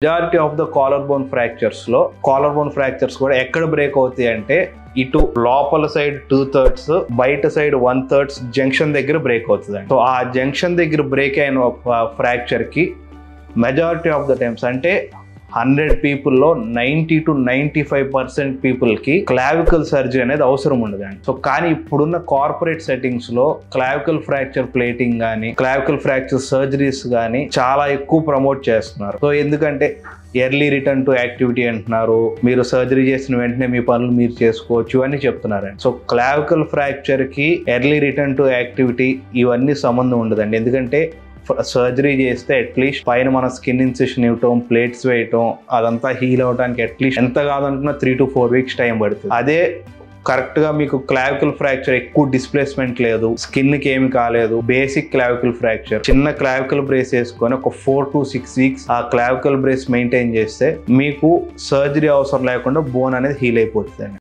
Majority of the collar bone fractures కూడా ఎక్కడ break అవుతాయి అంటే ఇటు లోపల సైడ్ 2/3 బయట సైడ్ 1/3 జంక్షన్ దగ్గర బ్రేక్ అవుతుంది. సో ఆ జంక్షన్ దగ్గర బ్రేక్ అయిన ఫ్రాక్చర్ కి మెజారిటీ ఆఫ్ ద టైమ్స్ అంటే 100 పీపుల్లో 90 to 95% పీపుల్కి క్లావికల్ సర్జరీ అనేది అవసరం ఉండదండి. సో కానీ ఇప్పుడున్న కార్పొరేట్ సెట్టింగ్స్ లో క్లావికల్ ఫ్రాక్చర్ ప్లేటింగ్ కానీ క్లావికల్ ఫ్రాక్చర్ సర్జరీస్ కానీ చాలా ఎక్కువ ప్రమోట్ చేస్తున్నారు. సో ఎందుకంటే ఎర్లీ రిటర్న్ టు యాక్టివిటీ అంటున్నారు, మీరు సర్జరీ చేసిన వెంటనే మీ పనులు మీరు చేసుకోవచ్చు అని చెప్తున్నారండి. సో క్లావికల్ ఫ్రాక్చర్ కి ఎర్లీ రిటర్న్ టు యాక్టివిటీ ఇవన్నీ సంబంధం ఉండదండి. ఎందుకంటే సర్జరీ చేస్తే అట్లీస్ట్ పైన మన స్కిన్ ఇన్సిషన్ ఇవ్వటం, ప్లేట్స్ వేయటం, అదంతా హీల్ అవడానికి అట్లీస్ట్ ఎంత కాదనుకున్నా 3 to 4 weeks టైం పడుతుంది. అదే కరెక్ట్ గా మీకు క్లావికల్ ఫ్రాక్చర్ ఎక్కువ డిస్ప్లేస్మెంట్ లేదు, స్కిన్ కి ఏమి కాలేదు, బేసిక్ క్లావికల్ ఫ్రాక్చర్ చిన్న క్లావికల్ బ్రేస్ వేసుకొని ఒక 4 to 6 weeks ఆ క్లావికల్ బ్రేస్ మెయింటైన్ చేస్తే మీకు సర్జరీ అవసరం లేకుండా బోన్ అనేది హీల్ అయిపోతుంది.